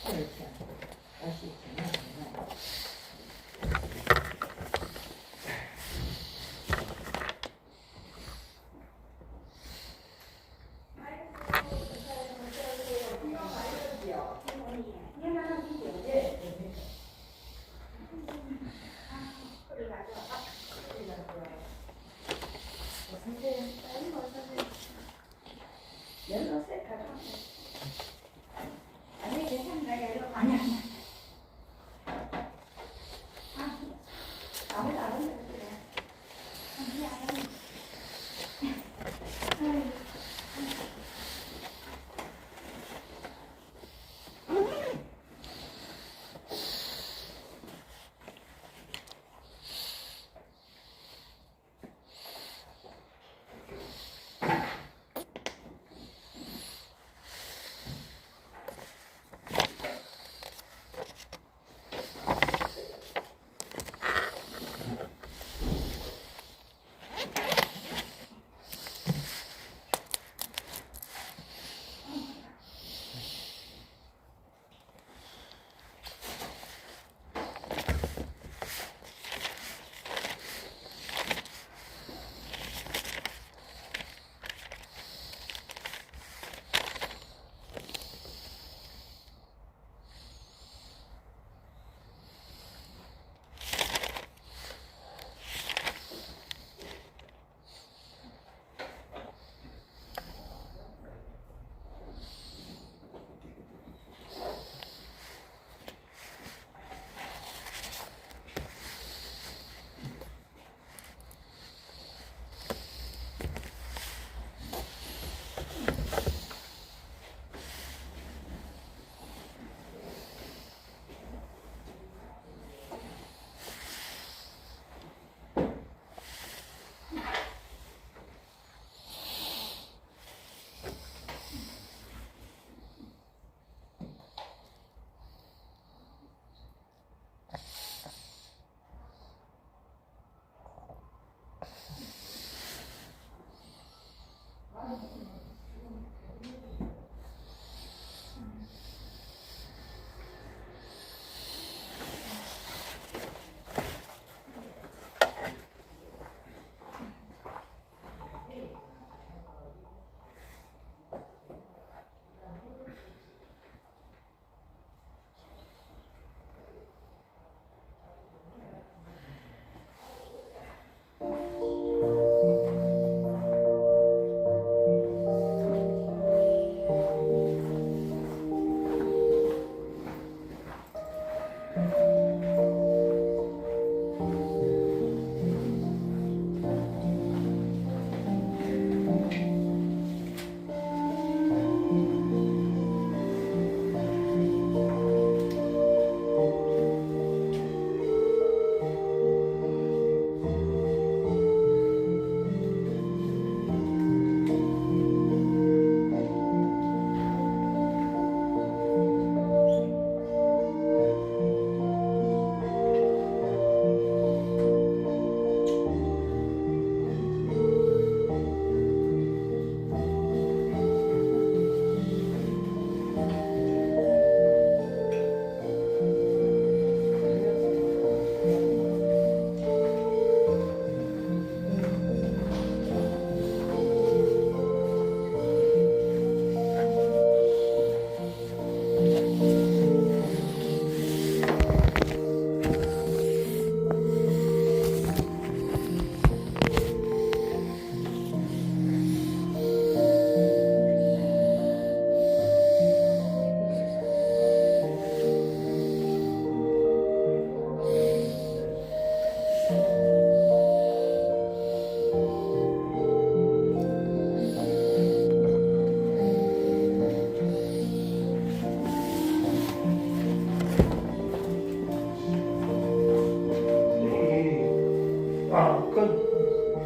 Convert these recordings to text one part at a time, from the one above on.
그렇죠. 맛이 있구나. 아니 괜찮다. 이거 아니 아니. 아무도 안 한다 그래. 아니 아니.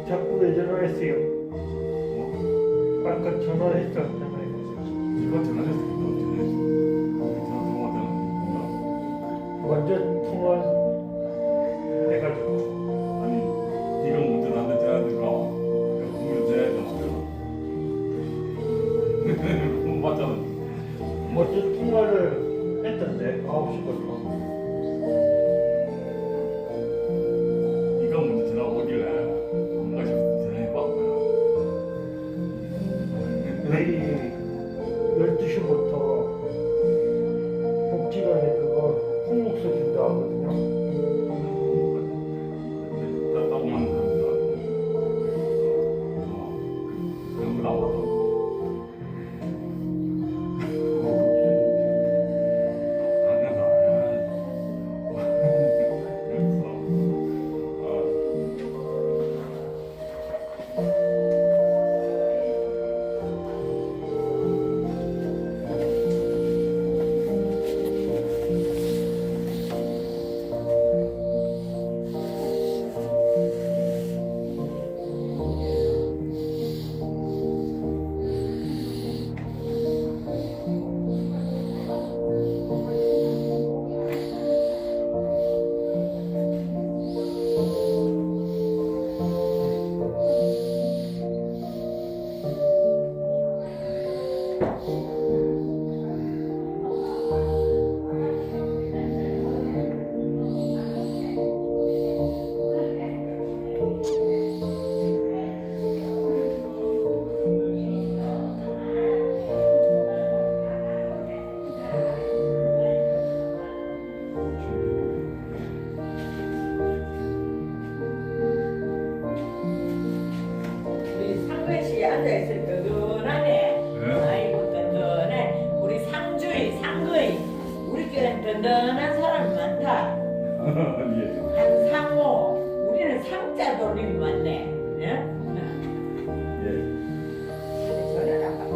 자꾸 왜 전화했어요? 아까 전화했었잖아요. 이거 전화했어. 먼저 통화해가지고. 아니, 네가 먼저 나한테 전화하니까 내가 분명히 전화했단 말이야. 못 봤잖아. 먼저 통화를 했던데 9시부터. 네가 먼저 전화 오길래 뭔가 좀 전화해봤구나. 내일 12시부터 복지관에 그거 콩국수 준다 하거든요. 딱 맞는 사람들 그런 거 나와서 안 해서 우리 상배씨 앉아있을 든든하네. 아이고 든든해. 우리 상주이 상거이 우리 교회는 든든한 사람이 많다. 예. 한상호 우리는 상자 돌림이 많네. 예? 예. 전화 나가고.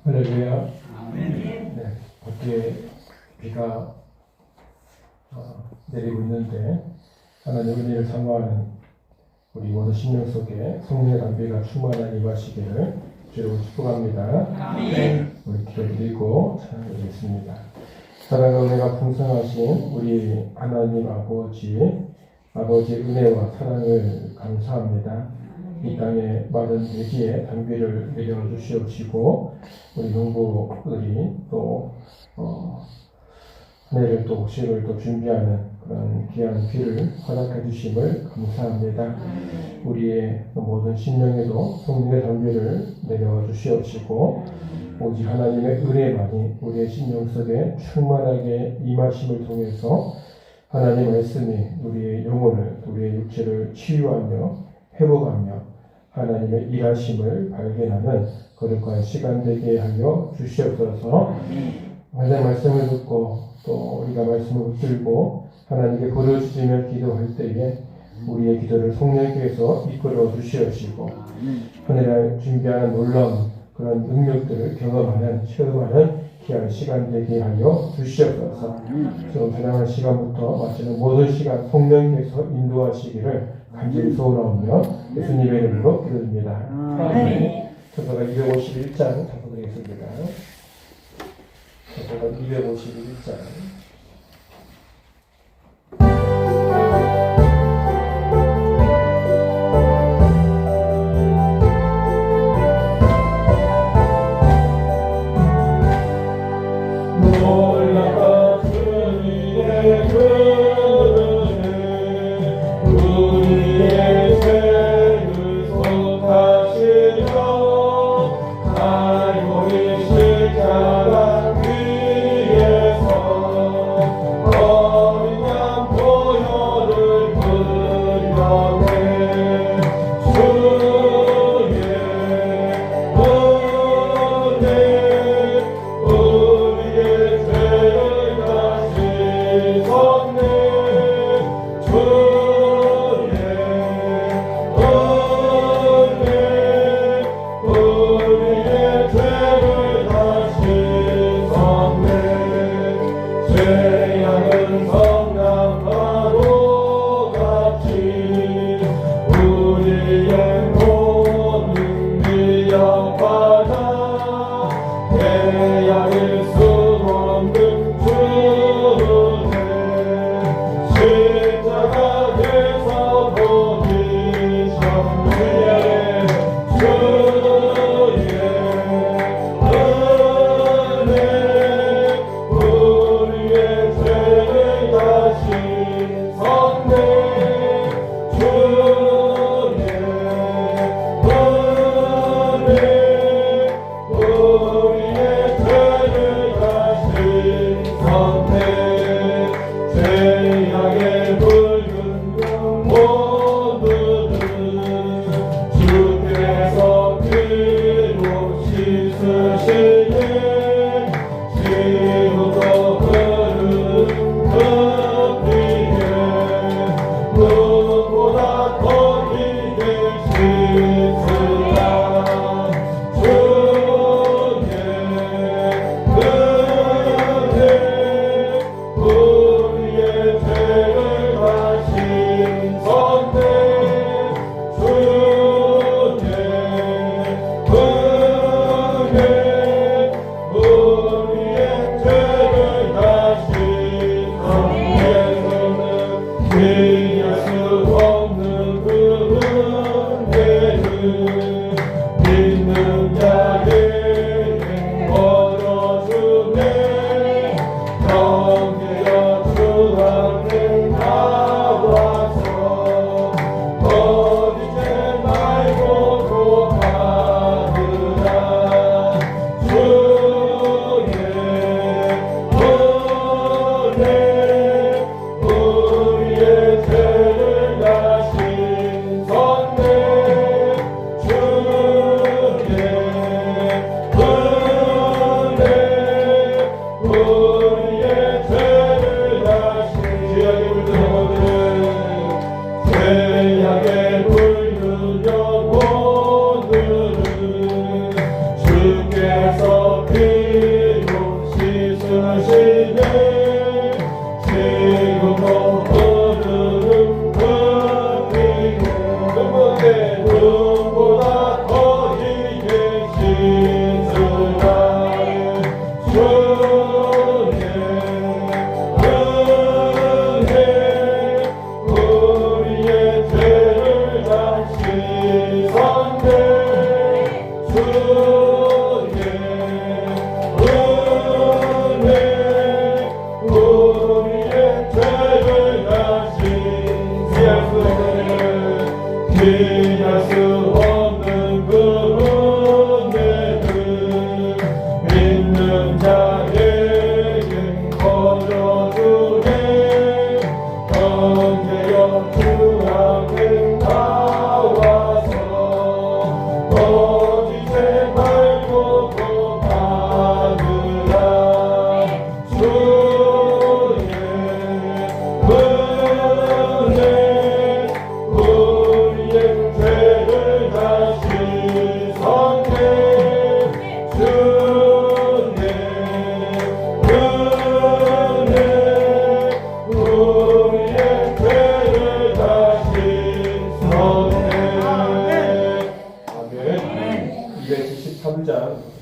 할렐루야. 아멘. 네, 밖에 비가 내리고 있는데 하나님 은혜를 사모하는 우리 모든 심령 속에 성령의 담비가 충만하게 임하시기를 주로 축복합니다. 아멘. 우리 기도드리고 찬양드리겠습니다. 사랑과 은혜가 풍성하신 우리 하나님 아버지의 은혜와 사랑을 감사합니다. 이 땅에 마른 대지에 담비를 내려주시옵시고 우리 농부들이 또 내일 또 옥식을 또 준비하는 그런 귀한 비를 허락해 주심을 감사합니다. 우리의 모든 심령에도 성령의 담비를 내려주시옵시고 오직 하나님의 은혜만이 우리의 심령 속에 충만하게 임하심을 통해서 하나님의 말씀이 우리의 영혼을, 우리의 육체를 치유하며 회복하며 하나님의 일하심을 발견하는 거룩한 시간 되게 하여 주시옵소서. 하나님의 말씀을 듣고 또 우리가 말씀을 붙들고 하나님께 부르짖으며 기도할 때에 우리의 기도를 성령께서 이끌어 주시옵시고 하늘을 준비하는 놀라운 그런 능력들을 경험하는 체험하는 귀한 시간 되게 하여 주시옵소서. 지금 찬양하는 시간부터 마치는 모든 시간 성령께서 인도하시기를 간절히 소원하오며 예수님의 이름으로 기도드립니다. 아멘. 저서가 251장 작성드리겠습니다. 저서가 251장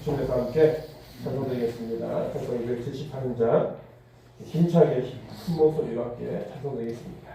부침에서 함께 찬송드리겠습니다. 찬송 278장 힘차게 큰 목소리로 함께 찬송드리겠습니다.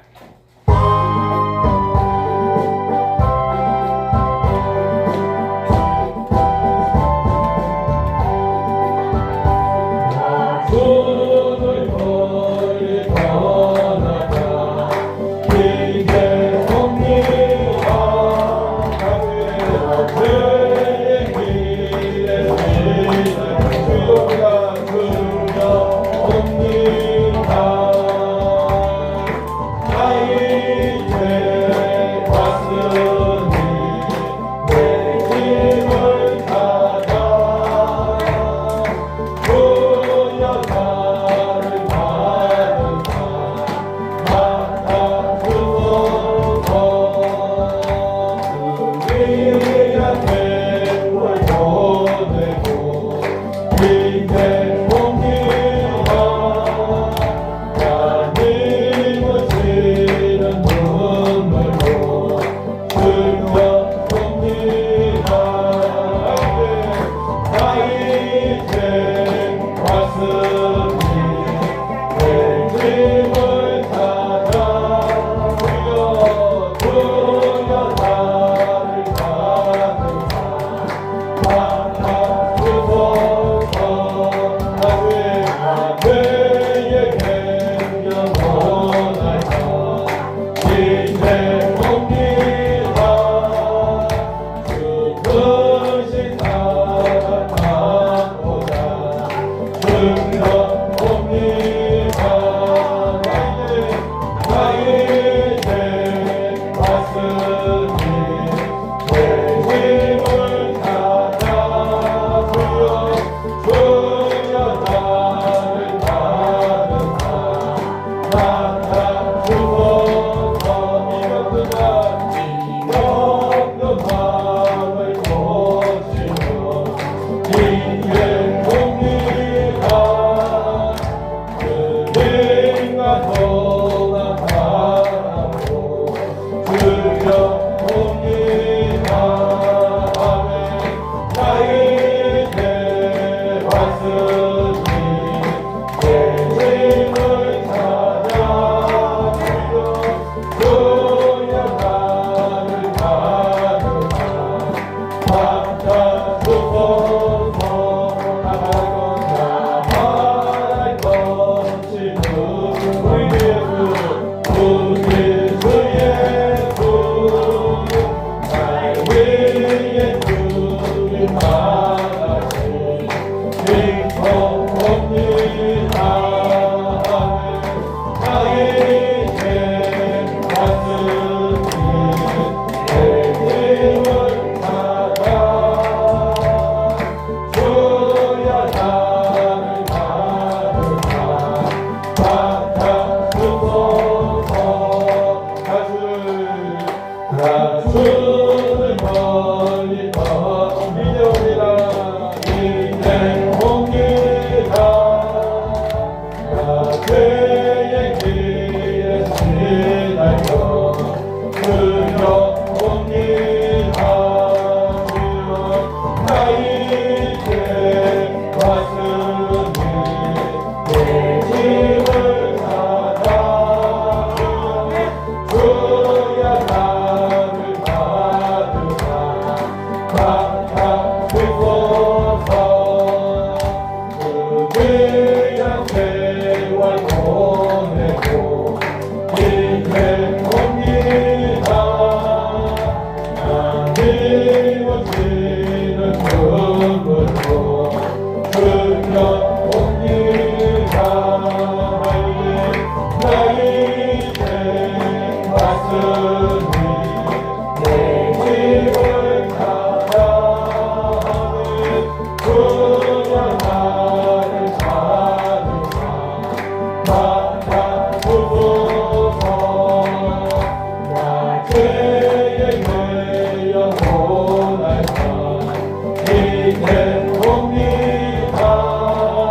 내 봅니다.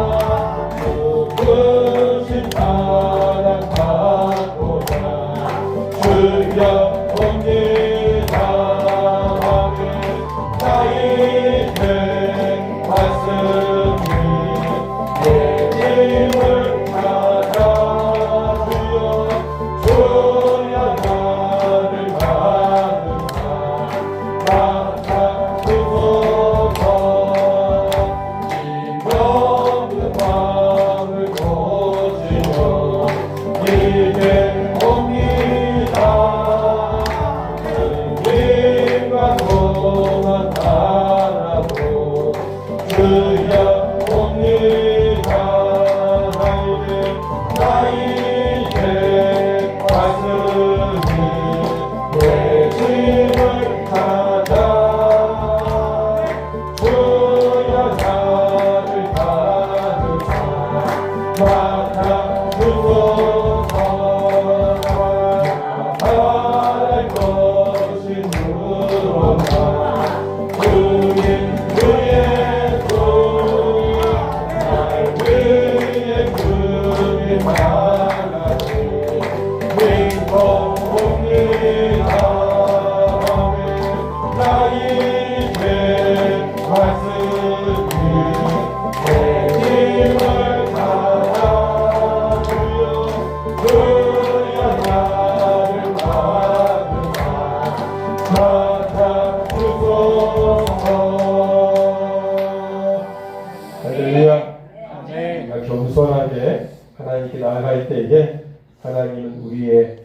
우리가 겸손하게 하나님께 나아갈 때에 하나님은 우리의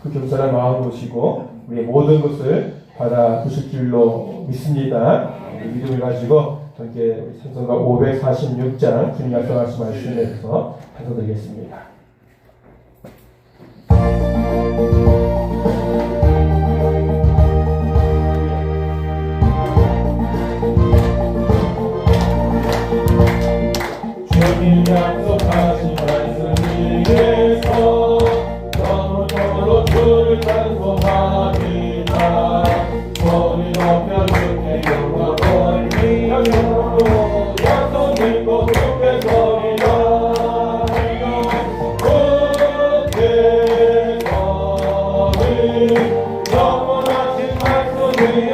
그 겸손한 마음을 보시고 우리의 모든 것을 받아주실 줄로 믿습니다. 믿음을 가지고 함께 찬송가 546장 주님 약속하신 말씀에 대해서 찬송드리겠습니다. 주님 약속하신 말씀 위에서 너무너무 주를 찬송합니다. 소리 높여 주께 영광 올리며 약속 믿고 주께 소리라 주께 소리 영원하신 말씀 위에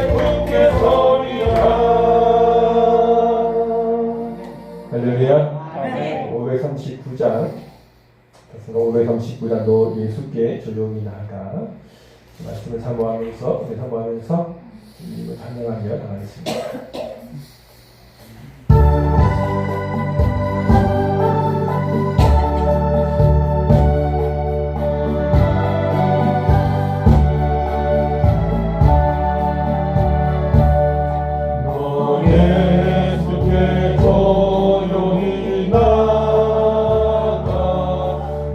주께 소리 할렐루야. 539장 539장도 예수께 조용히 나아가 말씀을 사모하면서 주님을 찬양하며 나가겠습니다.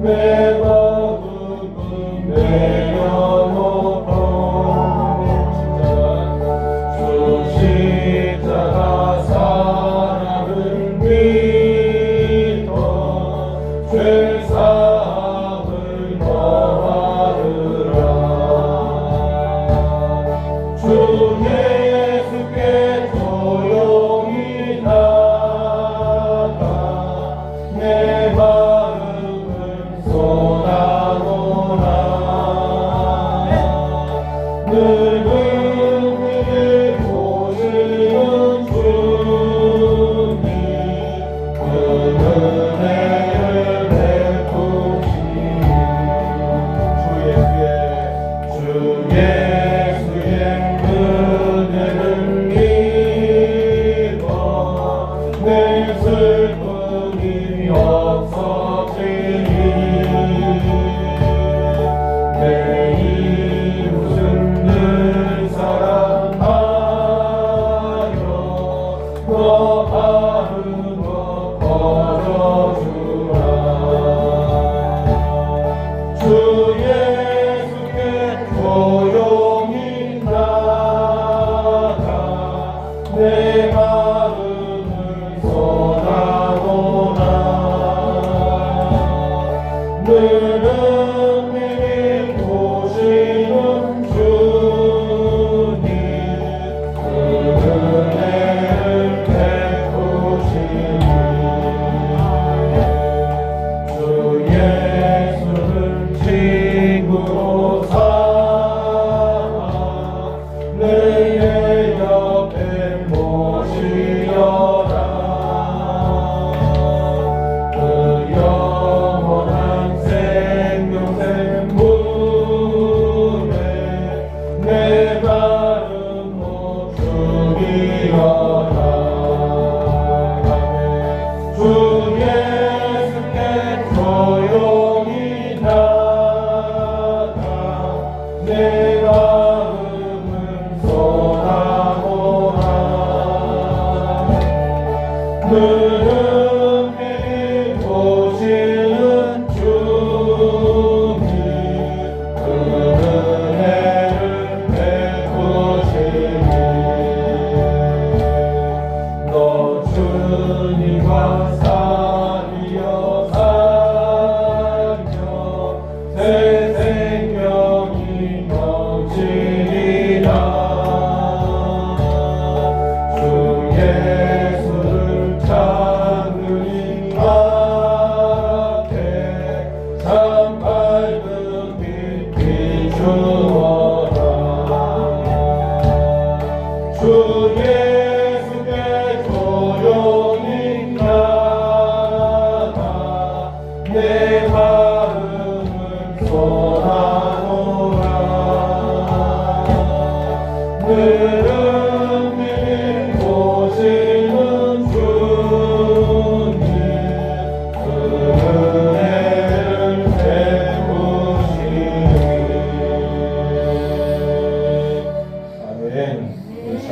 내 마음은 내려놓고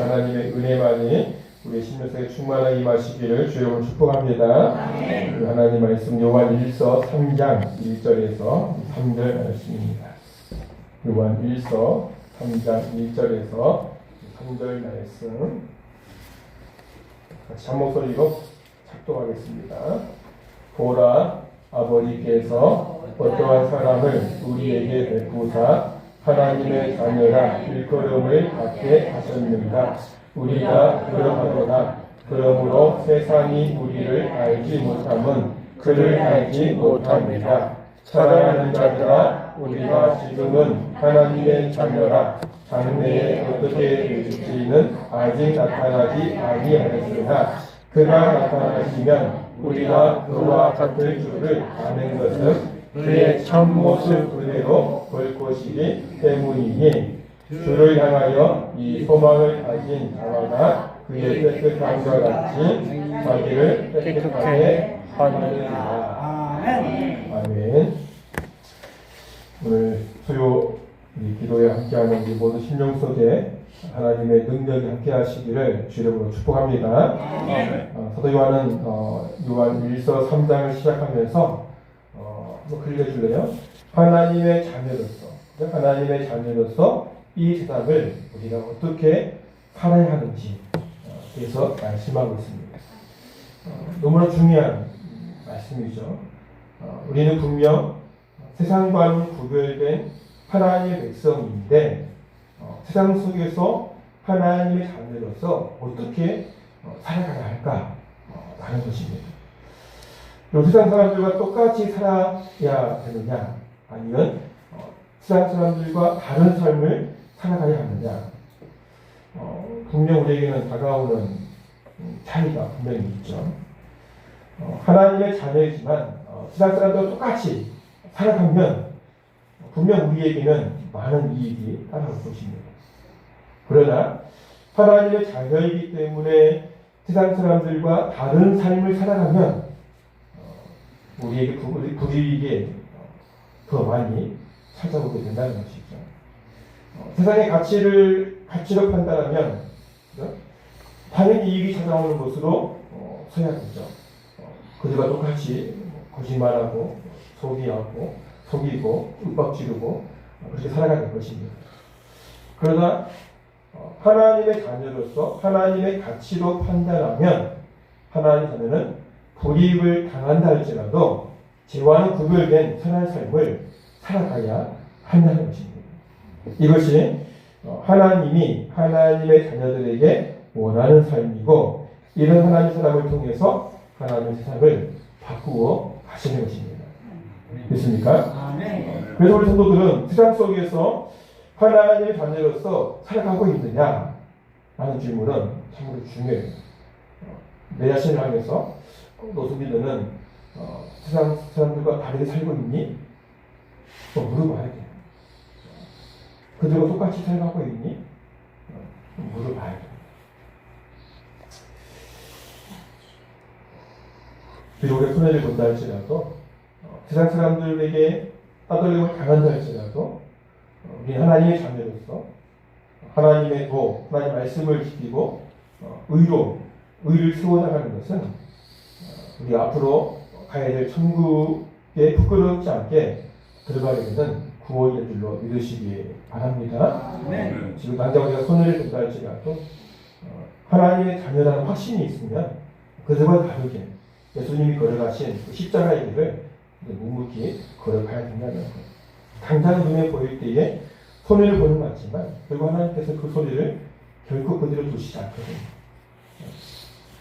하나님의 은혜만이 우리 신명성에 충만하게 임하시기를 주여 축복합니다. 하나님 말씀 요한 1서 3장 1절에서 3절 말씀입니다. 요한 1서 3장 1절에서 3절 말씀 같이 한 목소리로 작동하겠습니다. 보라, 아버지께서 어떠한 사람을 우리에게 베푸사 하나님의 자녀라 일컬음을 받게 하셨는가. 우리가 그러하도다. 그러므로 세상이 우리를 알지 못함은 그를 알지 못합니다. 사랑하는 자들아, 우리가 지금은 하나님의 자녀라. 장래에 어떻게 될지는 아직 나타나지 아니하였으나 그가 나타나시면 우리가 그와 같을 줄을 아는 것은 그의 참모습 그대로 볼 것이기 때문이니 주를 향하여 이 소망을 가진 자마다 그의 깨끗함과 같이 자기를 깨끗하게 하느니라. 아멘. 오늘 수요 기도에 함께하는 우리 모든 심령 속에 하나님의 능력이 함께하시기를 주님으로 축복합니다. 사도 요한은 요한 1서 3장을 시작하면서 한번 긁어줄래요? 하나님의 자녀로서 이 세상을 우리가 어떻게 살아야 하는지 대해서 말씀하고 있습니다. 너무나 중요한 말씀이죠. 우리는 분명 세상과는 구별된 하나님의 백성인데 세상 속에서 하나님의 자녀로서 어떻게 살아가야 할까 하는 것입니다. 세상 사람들과 똑같이 살아야 되느냐 아니면 세상 사람들과 다른 삶을 살아가야 하느냐? 분명 우리에게는 다가오는 차이가 분명히 있죠. 하나님의 자녀이지만 세상 사람들과 똑같이 살아가면 분명 우리에게는 많은 이익이 따라올 것입니다. 그러나 하나님의 자녀이기 때문에 세상 사람들과 다른 삶을 살아가면 우리에게 불이익이 더 많이 찾아오게 된다는 것이죠. 세상의 가치로 판단하면 당연히 이익이 찾아오는 것으로 서야 되죠. 그들과 똑같이 거짓말하고 속이고 윽박 지르고 그렇게 살아가는 것입니다. 그러나 하나님의 자녀로서 하나님의 가치로 판단하면 하나님의 자녀는 불이익을 당한다 할지라도 죄와는 구별된 선한 삶을 살아가야 한다는 것입니다. 이것이 하나님이 하나님의 자녀들에게 원하는 삶이고 이런 하나님의 사람을 통해서 하나님의 세상을 바꾸어 가시는 것입니다. 됐습니까? 그래서 우리 성도들은 세상 속에서 하나님의 자녀로서 살아가고 있느냐 라는 질문은 참으로 중요해요. 내 자신을 향해서 너는 세상 사람들과 다르게 살고 있니? 물어봐야 돼요. 그들과 똑같이 살아가고 있니? 물어봐야 돼요. 비록 우리가 손해를 본다 할지라도 세상 사람들에게 따돌림을 당한다 할지라도 우리는 하나님의 자녀로서 하나님의 하나님의 말씀을 지키고 의를 세워나가는 것은 우리 앞으로 가야 될 천국에 부끄럽지 않게 들어가게 되는 구원의 줄로 믿으시기 바랍니다. 지금 당장 우리가 손해를 본다 할지라도 하나님의 자녀라는 확신이 있으면 그들과 다르게 예수님이 걸어가신 그 십자가의 길을 묵묵히 걸어가야 된다는 것. 당장 눈에 보일 때에 손해를 보는 것 같지만 결국 하나님께서 그 손해를 결코 그대로 두시지 않거든요.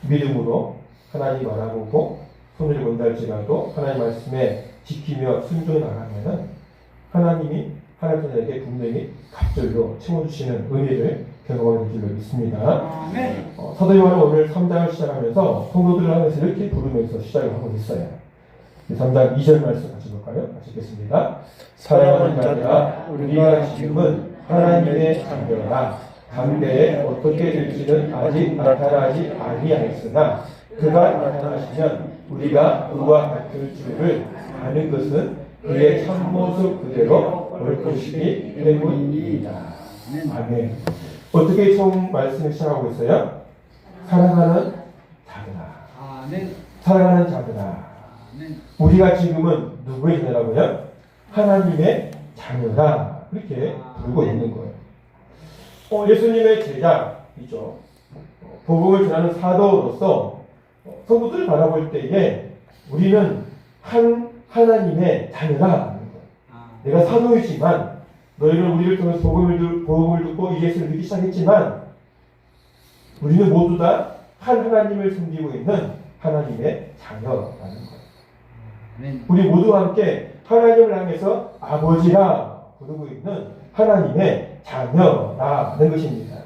믿음으로 하나님 알아보고 손해를 본다 할지라도 하나님 말씀에 지키며 순종해 나가면은 하나님이 하나님에게 분명히 갑절로 채워주시는 은혜를 경험하는 줄로 믿습니다. 사도 요한은 오늘 3장을 시작하면서 성도들을 하면서 이렇게 부르면서 시작을 하고 있어요. 3장 2절 말씀 같이 볼까요? 같이 읽겠습니다. 사랑하는 자들아, 우리가 지금은 하나님의 자녀라. 당대에 어떻게 될지는 아직 나타나지 아니하였으나 그가 나타나시면 우리가 그와 같을 줄을 아는 것은 그의 참모습 그대로 올 것이기 때문이다. 아멘. 어떻게 처음 말씀을 시작하고 있어요? 사랑하는 자들아. 사랑하는 자들아. 우리가 지금은 누구의 자녀라고요? 하나님의 자녀다. 이렇게 부르고 있는 거예요. 예수님의 제자이죠. 복음을 전하는 사도로서 성도들을 바라볼 때에 우리는 하나님의 자녀다. 내가 사도이지만 너희는 우리를 통해서 복음을 듣고 예수를 믿기 시작했지만 우리는 모두 다 한 하나님을 섬기고 있는 하나님의 자녀라는 거예요. 우리 모두 함께 하나님을 향해서 아버지라 부르고 있는 하나님의 자녀라는 것입니다.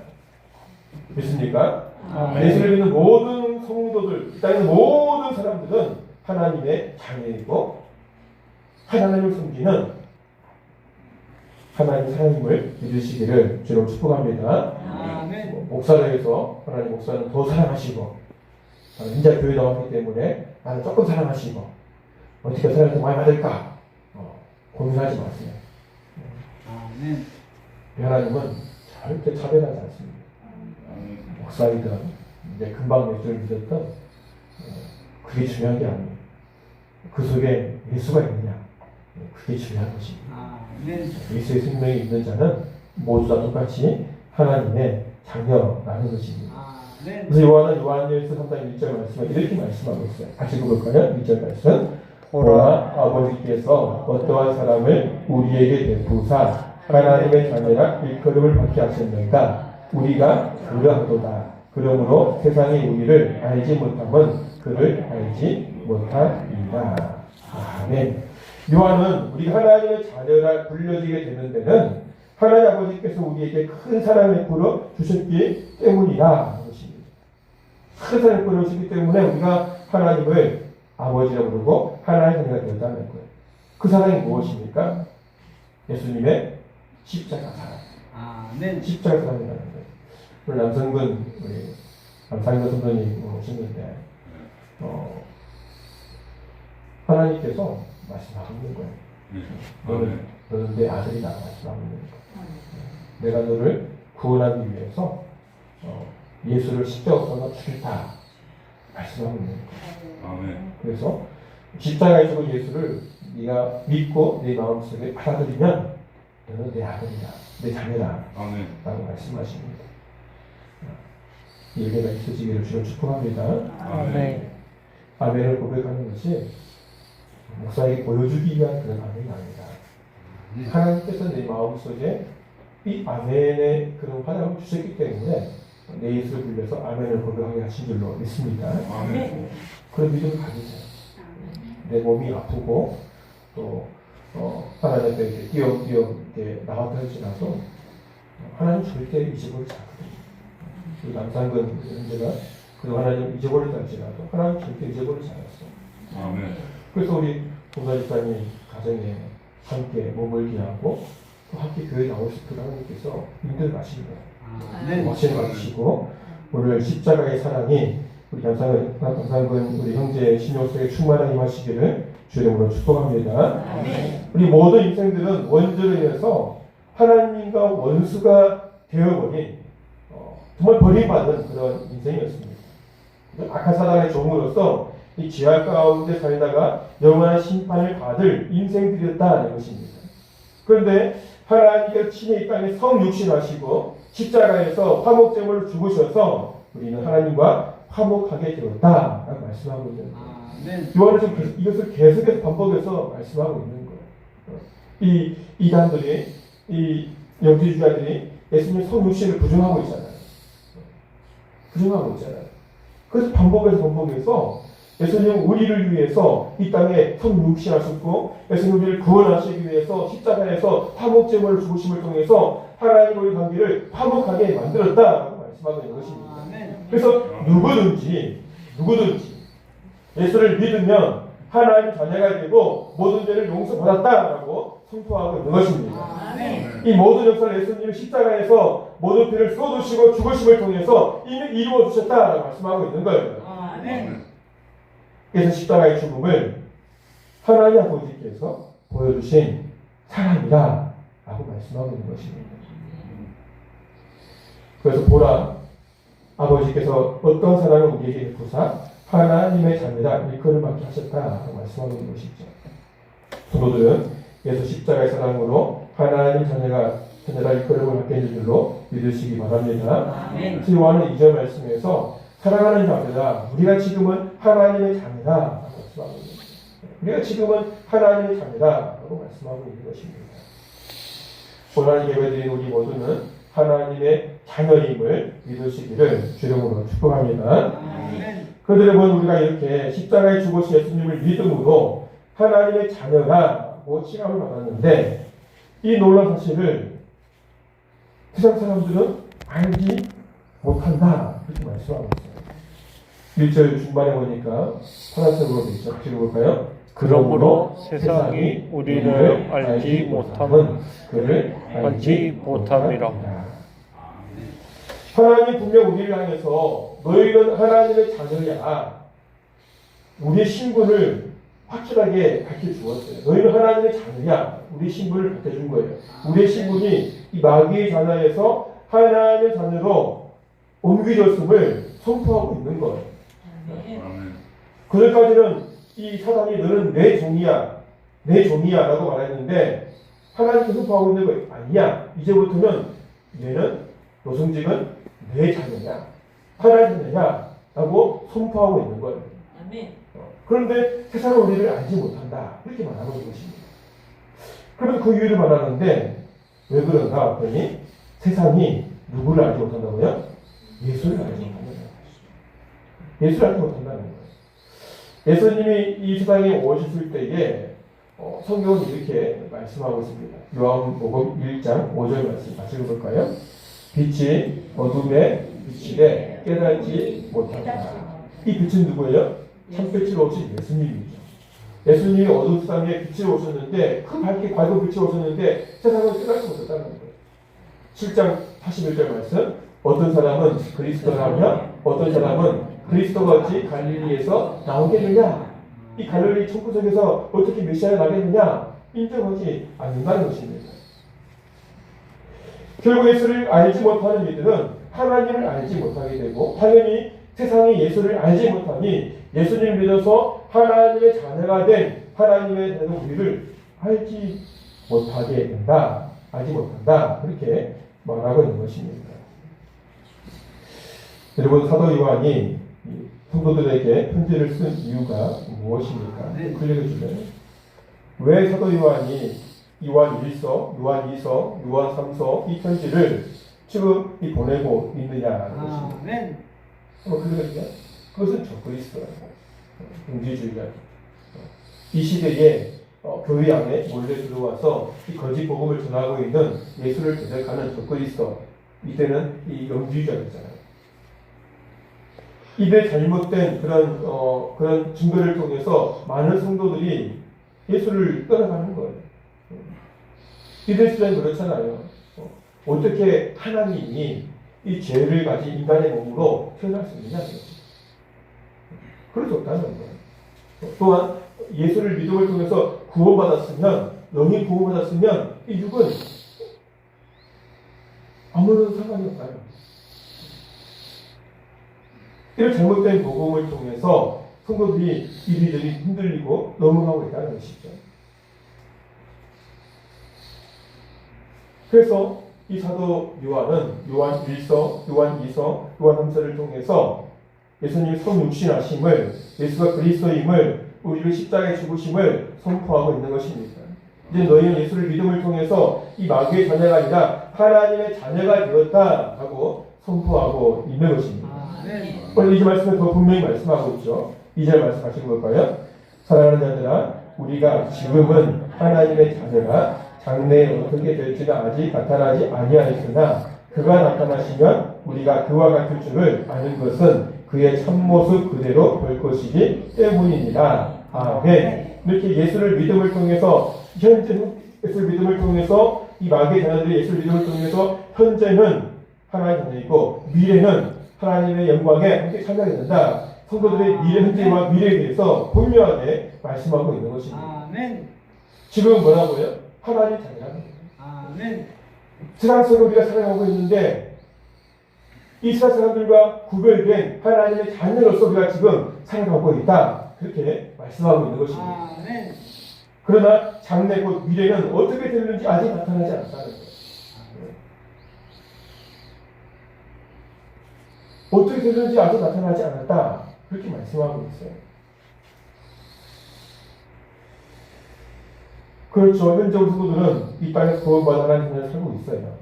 믿습니까? 예수를 믿는 모든 성도들, 이 땅의 모든 사람들은 하나님의 자녀이고 하나님을 섬기는 하나님 하나님을 믿으시기를 주로 축복합니다. 목사를 해서 하나님 목사는 더 사랑하시고 인자 교회 나왔기 때문에 나는 조금 사랑하시고 어떻게 사랑을 더 많이 받을까 고민하지 마세요. 하나님은 절대 차별하지 않습니다. 목사이든 이제 금방 예수를 믿었던 그게 중요한 게 아니에요. 그 속에 예수가 있느냐 그게 중요한 것입니다. 예수의 생명이 있는 자는 모두 다 똑같이 하나님의 자녀라는 것입니다. 그래서 요한일서 3장 1절 말씀에 이렇게 말씀하고 있어요. 같이 읽어볼까요? 1절 말씀. 보라 아버지께서 어떠한 사람을 우리에게 베푸사 하나님의 자녀라 일컬음을 받게 하셨는가. 우리가 그러하도다. 그러므로 세상이 우리를 알지 못하면 그를 알지 못하리라. 아멘. 요한은 우리가 하나님의 자녀라 불려지게 되는 데는 하나님 아버지께서 우리에게 큰 사랑을 베풀어 주셨기 때문이다. 것입니다. 큰 사랑을 베풀어 주셨기 때문에 우리가 하나님을 아버지라고 부르고 하나님의 자녀가 되었다는 거예요. 그 사랑이 무엇입니까? 예수님의 십자가 사랑. 십자가 사랑이라는 거예요. 오늘 남성근 우리 남상근 선생님 오시는데 하나님께서 말씀하고 있는 거예요. 너는 내 아들이다 말씀하고 있는 거예요. 내가 너를 구원하기 위해서 예수를 십자가에 죽였다 말씀하고 있는 거예요. 그래서 십자가에 죽은 예수를 네가 믿고 내 마음속에 받아들이면 너는 내 아들이다, 내 자녀다 라고 말씀하십니다. 이 은혜가 있으시기를 주로 축복합니다. 아멘을 고백하는 것이 목사에게 보여주기 위한 그런 아멘이 아니다. 하나님께서 내 마음속에 이 아멘의 그런 화답을 주셨기 때문에 내 예수를 빌려서 아멘을 고백하게 하신 줄로 믿습니다. 그런 믿음을 가지세요. 내 몸이 아프고 또 하나님께 이렇게 띄엄띄엄 이렇게 나왔다 할지라도 하나님 절대 잊어버리지 않거든요. 우리 남상근 형제가 그 하나님 잊어버리지 않지라도 하나님 절대 잊어버리지 않았어요. 그래서 우리 봉사집사님 가정에 함께 몸을 기하고 또 함께 교회에 나오실 그 하나님께서 인도를 마시는 거예요. 마시는 마시고 오늘 십자가의 사랑이 우리 남상근 우리 형제의 신용 속에 충만하게 하시기를 주님으로 축복합니다. 우리 모든 인생들은 원죄로 인해서 하나님과 원수가 되어버린 정말 버림받은 그런 인생이었습니다. 악한 사단의 종으로서 이 지하 가운데 살다가 영원한 심판을 받을 인생들이었다는 것입니다. 그런데 하나님께서 친히 이 땅에 성육신하시고 십자가에서 화목제물을 죽으셔서 우리는 하나님과 화목하게 되었다라고 말씀하고 있는 거예요. 요한은 이것을 계속해서 반복해서 말씀하고 있는 거예요. 이 이단들이, 이 영지주의자들이 예수님 성육신을 부정하고 있잖아요. 그래서 반복해서 예수님은 우리를 위해서 이 땅에 성육신하셨고 예수님 우리를 구원하시기 위해서 십자가에서 화목제물을 죽으심을 통해서 하나님과의 관계를 화목하게 만들었다라고 말씀하고 있는 것입니다. 그래서 누구든지 예수를 믿으면 하나님 자녀가 되고 모든 죄를 용서받았다라고 선포하고 있는 것입니다. 이 모든 역사를 예수님이 십자가에서 모든 피를 쏟으시고 죽으심을 통해서 이미 이루어 주셨다라고 말씀하고 있는 거예요. 그래서 십자가의 죽음을 하나님 아버지께서 보여주신 사랑이다 라고 말씀하고 있는 것입니다. 그래서 보라, 아버지께서 어떤 사랑을 우리에게 베푸사 하나님의 자녀라 일컬음 받게 하셨다라고 말씀하고 있는 것이죠. 성도들은 예수 십자가의 사랑으로 하나님 자녀라 일컬음을 받게 해줄 줄로 믿으시기 바랍니다. 요한은 2절 말씀에서 사랑하는 자들아, 우리가 지금은 하나님의 자녀라고 말씀하고 있는 것입니다. 우리가 지금은 하나님의 자녀라고 말씀하고 있는 것입니다. 오늘 예배드린 우리 모두는 하나님의 자녀임을 믿으시기를 주님으로 축복합니다. 그런데 여러분, 우리가 이렇게 십자가에 죽으신 예수님을 믿음으로 하나님의 자녀라고 칭함을 받았는데 이 놀라운 사실을 세상 사람들은 알지 못한다 이렇게 말씀하고 있어요. 1절 중반에 보니까 파란색으로 되어 있죠. 읽어볼까요? 그러므로 세상이 우리를 알지 못함은 그를 알지 못함이라. 하나님 분명 우리를 향해서 너희는 하나님의 자녀야, 우리의 신분을 확실하게 밝혀주었어요. 너희는 하나님의 자녀야, 우리의 신분을 밝혀준 거예요. 우리의 신분이 이 마귀의 자녀에서 하나님의 자녀로 옮겨졌음을 선포하고 있는 거예요. 그전까지는 이 사단이 너는 내 종이야 라고 말했는데 하나님께서 선포하고 있는 거 아니야. 이제부터는 얘는 노승직은 내 자녀야, 하나님의 자녀야 라고 선포하고 있는 거예요. 그런데 세상은 우리를 알지 못한다 이렇게 말하고 있는 것입니다. 그러면서 그 이유를 말하는데 왜 그런가 했더니 세상이 누구를 알지 못한다고요? 예수를 알지 못한다는 거예요. 예수를 알지 못한다는 거예요. 예수님이 이 세상에 오셨을 때에 성경은 이렇게 말씀하고 있습니다. 요한복음 1장 5절 말씀 같이 읽어볼까요? 빛이 어둠에 비치되 깨닫지 못한다. 이 빛은 누구예요? 참빛으로 오신 예수님이죠. 예수님이 어둠 세상에 빛으로 오셨는데 그 밝게 밝은 빛으로 오셨는데 세상을 깨닫지 못했다는 거예요. 7장 41절 말씀 어떤 사람은 그리스도라며 어떤 사람은 그리스도가 어찌 갈릴리에서 나오겠느냐. 이 갈릴리 천국에서 어떻게 메시아가 나겠느냐 인정하지 않는다는 것입니다. 결국 예수를 알지 못하는 이들은 하나님을 알지 못하게 되고 당연히 세상이 예수를 알지 못하니 예수님을 믿어서 하나님의 자녀가 된 하나님의 자녀 우리를 알지 못하게 된다. 알지 못한다. 그렇게 말하고 있는 것입니다. 여러분 사도 요한이 성도들에게 편지를 쓴 이유가 무엇입니까? 클릭해 주세요. 왜 사도 요한이 요한 1서, 요한 2서, 요한 3서 이 편지를 지금 보내고 있느냐는 것입니다. 한번 클릭해 주세요. 그것은 적그리스도예요. 공지주의자. 이 시대에 교회 안에 몰래 들어와서 이 거짓 복음을 전하고 있는 예수를 대적하는 적그리스도. 이때는 이 영주의자였잖아요. 이들의 잘못된 그런 증거를 통해서 많은 성도들이 예수를 떠나가는 거예요. 이들 시대는 그렇잖아요. 어떻게 하나님이 이 죄를 가진 인간의 몸으로 태어날 수 있느냐. 그럴 수 없다는 거예요. 또한 예수를 믿음을 통해서 구원받았으면, 영이 구원받았으면 이 육은 아무런 상관이 없다는 거예요. 이런 잘못된 복음을 통해서 성도들이 이리저리 흔들리고 넘어가고 있다는 것이죠. 그래서 이 사도 요한은 요한 1서, 요한 2서, 요한 3서를 통해서 예수님의 성육신하심을, 예수가 그리스도임을, 우리를 십자가에 죽으심을 선포하고 있는 것입니다. 이제 너희는 예수를 믿음을 통해서 이 마귀의 자녀가 아니라 하나님의 자녀가 되었다 하고 선포하고 있는 것입니다. 오늘 이 말씀에 더 분명히 말씀하고 있죠. 2절 말씀 같이 볼까요? 사랑하는 자들아, 우리가 지금은 하나님의 자녀가 장래에 어떻게 될지가 아직 나타나지 아니하였으나 그가 나타나시면 우리가 그와 같을 줄을 아는 것은 그의 참모습 그대로 볼 것이기 때문입니다. 아멘. 이렇게 예수를 믿음을 통해서 현재는 예수를 믿음을 통해서 이 마귀의 자녀들이 예수를 믿음을 통해서 현재는 하나님의 자녀이고 미래는 하나님의 영광에 함께 참여하게 된다. 성도들의 미래, 현재와 미래에 대해서 분명하게 말씀하고 있는 것입니다. 아멘. 지금 뭐라고요? 하나님 자녀라는 거예요. 아멘. 세상 속에 우리가 살아가고 있는데 이 세상 사람들과 구별된 하나님의 자녀로서 우리가 지금 살아가고 있다. 그렇게 말씀하고 있는 것입니다. 아멘. 그러나 장래 곧 미래는 어떻게 되는지 아직 나타나지 않았다는 거예요. 어떻게 되는지 아직 나타나지 않았다. 그렇게 말씀하고 있어요. 그렇죠. 현재 우리 성도들은 이 땅에서 구원받아 하나님 자녀를 살고 있어요.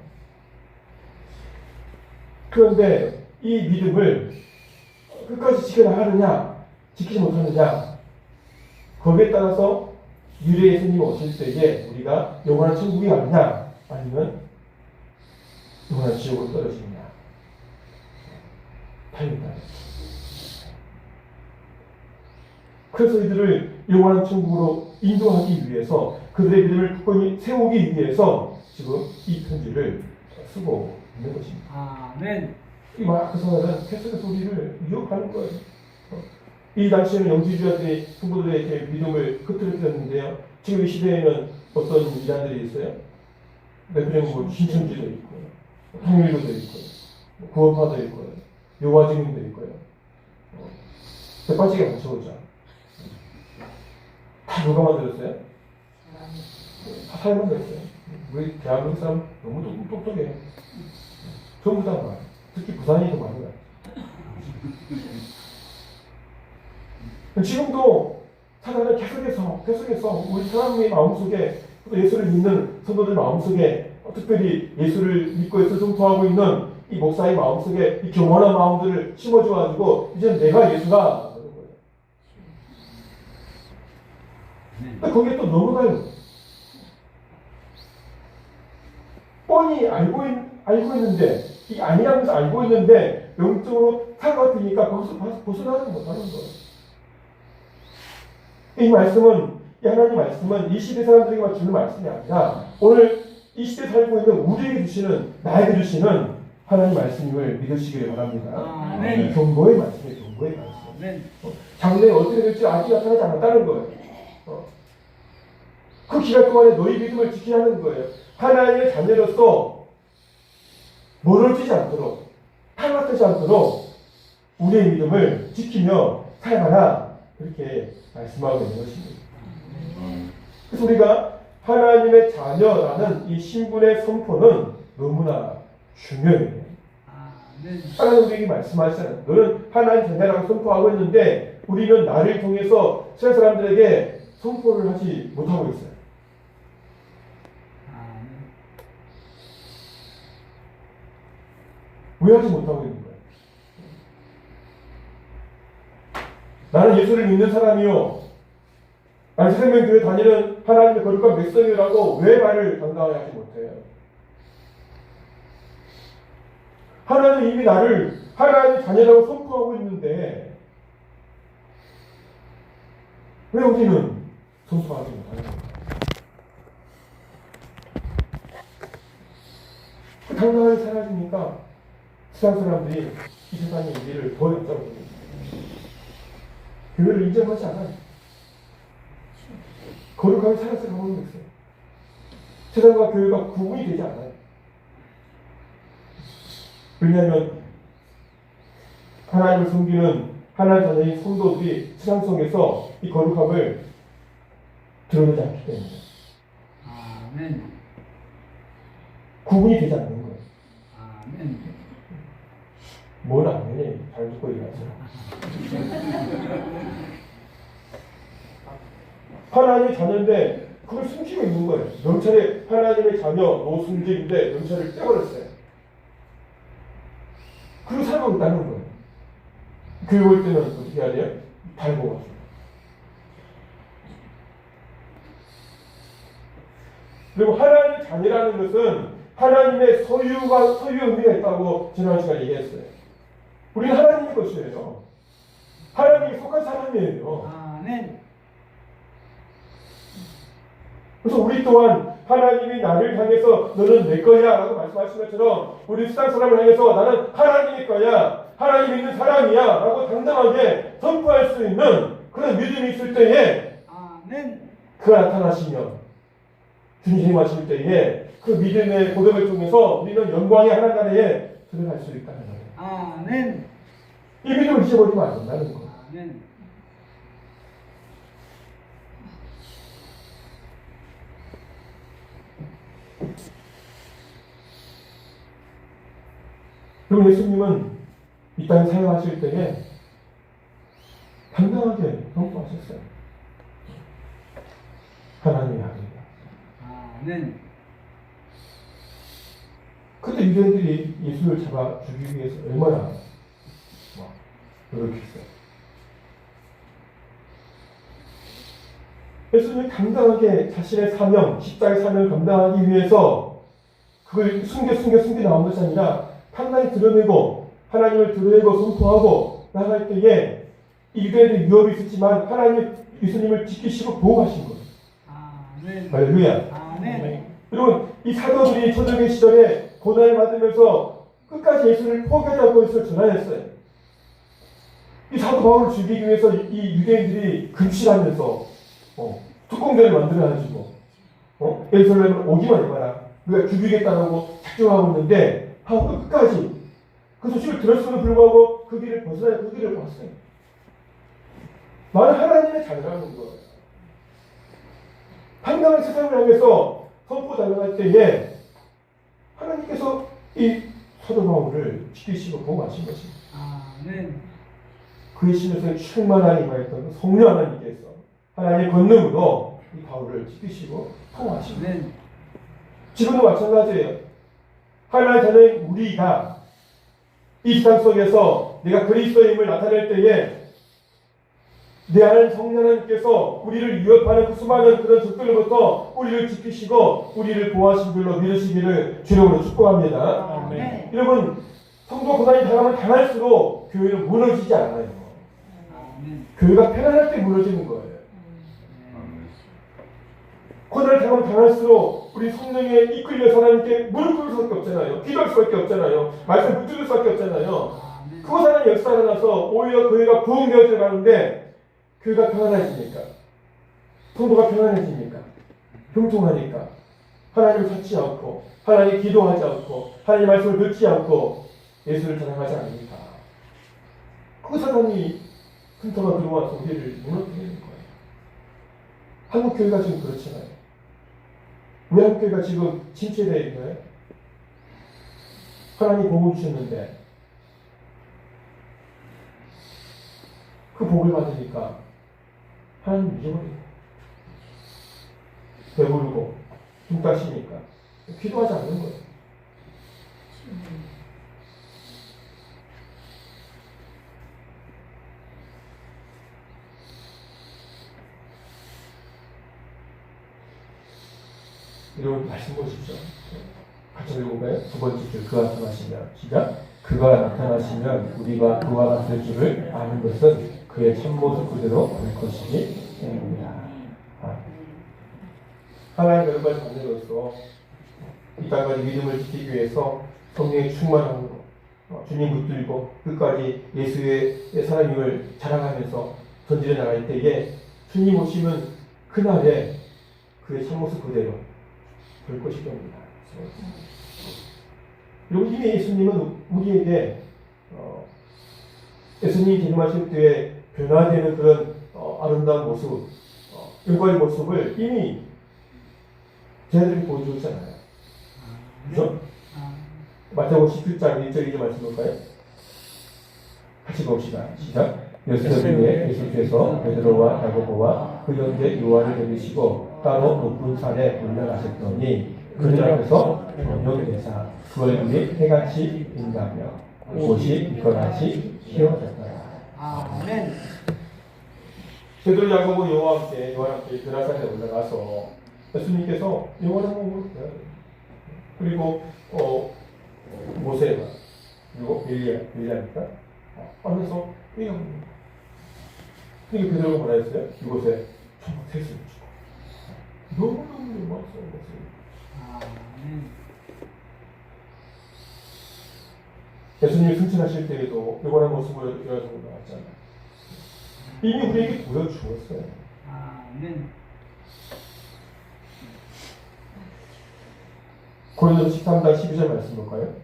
그런데 이 믿음을 끝까지 지켜나가느냐, 지키지 못하느냐, 거기에 따라서 미래의 예수님이 오실 때에 우리가 영원한 천국이 가느냐, 아니면 영원한 지옥으로 떨어지느냐. 다릅니다. 그래서 이들을 영원한 천국으로 인도하기 위해서 그들의 믿음을 굳건히 세우기 위해서 지금 이 편지를 쓰고 있는 것입니다. 아멘. 이 마크서는 계속해서 우리를 유혹하는 거예요. 이 당시에는 영지주의자들이 성도들에게 믿음을 흐트러뜨렸는데요. 지금 이 시대에는 어떤 이단들이 있어요? 대표적으로 뭐 신천지도 있고, 통일교도 있고, 구원파도 있고, 요화증인도 있고요. 대빠지게 맞춰오자. 다 누가 만들었어요? 다 사람 만들었어요. 우리 대한민국 사람 너무 똑똑해. 전부 다 많아요. 특히 부산이 더 많아요. 지금도 사단은 계속해서 우리 사람의 마음속에 예수를 믿는 성도들 마음속에 특별히 예수를 믿고 예수를 선포하고 있는 이 목사의 마음속에 이 경건한 마음들을 심어줘가지고 이제 내가 예수다. 근데 거기에 또 넘어가요. 뻔히 알고 있는데, 이게 아니라면서 알고 있는데, 영적으로 사과가 되니까 거기서 벗어나지 못하는 거예요. 이 말씀은, 이 하나님 말씀은 이 시대 사람들에게만 주는 말씀이 아니라, 오늘 이 시대에 살고 있는 우리에게 주시는, 나에게 주시는 하나님 말씀을 믿으시기를 바랍니다. 네. 경고의 말씀이에요, 경고의 말씀. 장래에 어떻게 될지 아직 나타나지 않았다는 거예요. 그 기간 동안에 너희 믿음을 지키라는 거예요. 하나님의 자녀로서 멀어지지 않도록, 탈락하지 않도록 우리의 믿음을 지키며 살아가라. 그렇게 말씀하고 있는 것입니다. 그래서 우리가 하나님의 자녀라는 이 신분의 선포는 너무나 중요해요. 하나님 우리에게 말씀하시잖아요. 너는 하나님 자녀라고 선포하고 있는데 우리는 나를 통해서 세상 사람들에게 선포를 하지 못하고 있어요. 왜 하지 못하고 있는 거예요? 나는 예수를 믿는 사람이요, 나는 생명교회 다니는 하나님의 거룩한 백성이라고 왜 말을 당당하게 하지 못해요? 하나님은 이미 나를 하나님의 자녀라고 선포하고 있는데 왜 우리는 선포하지 못하는 거예요? 당당하게 살아지니까 세상 사람들이 이 세상의 우리를 더 얕잡고 있습니다. 교회를 인정하지 않아요. 거룩하게 살아서 가고 있어요. 세상과 교회가 구분이 되지 않아요. 왜냐하면 하나님을 섬기는 하나님 자녀인 성도들이 세상 속에서 이 거룩함을 드러내지 않기 때문에 구분이 되지 않는 거예요. 뭘 아멘이 잘 듣고 얘기하세요. 하나님의 자녀인데 그걸 숨기고 있는 거예요. 명찰에 하나님의 자녀 노순직인데 명찰을 떼버렸어요. 그리고 살고 있다는 거예요. 교회 올 때는 어떻게 해야 돼요? 달고 가죠. 그리고 하나님의 자녀라는 것은 하나님의 소유와 소유 의미가 있다고 지난 시간에 얘기했어요. 우리는 하나님의 것이에요. 하나님께 속한 사람이에요. 그래서 우리 또한 하나님이 나를 향해서 너는 내 거야 라고 말씀하신 것처럼 우리 세상 사람을 향해서 나는 하나님의 거야, 하나님 있는 사람이야 라고 당당하게 선포할 수 있는 그런 믿음이 있을 때에 그가 나타나시면 주님 하실 때에 그 믿음의 고백을 통해서 우리는 영광의 하나님 나라에 들어갈 수 있다는 거예요. 이 믿음을 잊어버리면 안 된다는 거예요. 그리고 예수님은 이 땅에 사역하실 때에 당당하게 선포하셨어요. 하나님의 아들이다. 그때 유대인들이 예수를 잡아 죽이기 위해서 얼마나 노력했어요. 예수님이 당당하게 자신의 사명, 십자가의 사명을 감당하기 위해서 그걸 숨겨 나온 것이 아니라 판단히 드러내고 하나님을 드러내고 선포하고 나갈 때에 유대인들의 위협이 있었지만 하나님 예수님을 지키시고 보호하신 거예요. 할렐루야. 여러분 이 사도들이 초대교회 시절에 고난을 받으면서 끝까지 예수를 포기하지 않고 예수를 전하였어요. 이 사도 바울을 죽이기 위해서 이 유대인들이 금실하면서 특공대를 만들어가지고 예루살렘을 오기만 해봐라, 우리가 죽이겠다고 작정하고 있는데 하고 끝까지 그 소식을 들었음에도 불구하고 그 길을 벗어나야 그 길을 봤어요. 나는 하나님의 자녀라는 거예요. 당당한 세상을 향해서 선포 달려갈 때에 하나님께서 이 사도 바울을 지키시고 보호하신 것입니다. 그의 심에서 충만한 이마였던 그 성령 하나님께서 하나님의 권능으로 이 바울을 지키시고 보호하십니다. 지금도 마찬가지예요. 하나님의 자녀인 우리가 이 세상 속에서 내가 그리스도임을 나타낼 때에 내 안에 성령 하나님께서 우리를 위협하는 그 수많은 그런 적들로부터 우리를 지키시고 우리를 보호하신 줄로 믿으시기를 주님으로 축복합니다. 아멘. 여러분, 성도 고난이 당하면 당할수록 교회는 무너지지 않아요. 교회가 편안할 때 무너지는 거예요. 고난을 당하면 당할수록 우리 성령에 이끌려서 하나님께 무릎 꿇을 수밖에 없잖아요. 기도할 수밖에 없잖아요. 말씀 붙들 수밖에 없잖아요. 그것 하나님 역사가 나서 오히려 교회가 부흥되어져 가는데 교회가 평안해지니까, 성도가 평안해지니까, 형통하니까, 하나님을 찾지 않고, 하나님 기도하지 않고, 하나님 말씀을 듣지 않고 예수를 자랑하지 않으니까 그 사람이 흠터가 들어와서 우리를 무너뜨리는 거예요. 한국 교회가 지금 그렇잖아요. 왜 한국 교회가 지금 침체되어 있나요? 하나님 복을 주셨는데 그 복을 받으니까 하나님 잊어버리고 배부르고 힘 따시니까 기도하지 않는 거예요. 이런 말씀 보십시오. 같이 읽어볼까요? 두 번째 줄, 그가 나타나시면. 시작. 그가 나타나시면 우리가 그와 같을 줄을 아는 것은 그의 참모습 그대로 볼 것이기 때문이다. 하나님의 은혜를 받는 이 땅까지 믿음을 지키기 위해서 성령의 충만함으로 주님 붙들고 끝까지 예수의 사람임을 자랑하면서 전진해 나갈 때에 주님 오시면 그날에 그의 참모습 그대로 볼 것이 됩니다. 그리고 이미 예수님은 우리에게 예수님이 재림하실 때에 변화되는 그런 아름다운 모습, 영광의 모습을 이미 저희들이 보여주잖아요. 그죠? 마태복음 17장 1절 2절 말씀 볼까요? 같이 봅시다. 시작. 요셉에 예수께서 베드로와 야고보와 그 형제 요한을 데리시고 따로 높은 산에 올라가셨더니 그들 앞에서 번역되사 그 얼굴이 해같이 빈다며 옷이 빛과 같이 휘어졌더라. 아멘. 베드로, 야고보, 요한 함께 변화산에 올라가서 예수님께서 영원한 몸으로 그리고 모세가 그리고 엘리야니까 하면서 회개합니다. 그러니까 베드로가 뭐라 했어요? 이곳에 정말 태세를 주고 너무너무 고맙어요. 예수님이 승천하실 때에도 영원한 모습으로 여러분을 나왔잖아요. 이미 우리에게 보여주었어요. 고린도서 13장 12절 말씀 볼까요?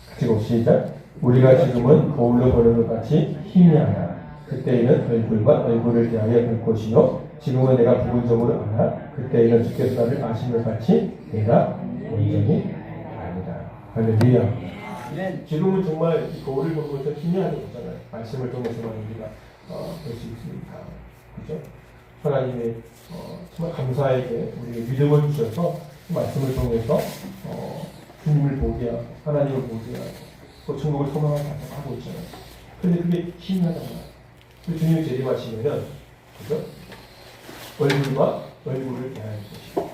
같이 시작. 우리가 지금은 거울로 보는 것 같이 희미하나 그때에는 얼굴과 얼굴을 대하여 볼 것이요 지금은 내가 부분적으로 알아 그때에는 주께서 나를 아심을 같이 내가 온전히 아니다. 할렐루야. 지금은 정말 이 거울을 보는 것처럼 희미하게 보잖아요. 말씀을 통해서만 우리가 볼 수 있습니다. 그죠? 하나님의 정말 감사하게 우리에게 믿음을 주셔서 그 말씀을 통해서 주님을 보게 하고 하나님을 보게 하고 또 천국을 소망하고 있잖아요. 그런데 그게 희미하단 말이에요. 주님이 재림하시면은 그죠? 얼굴과 얼굴을 대하는 것이고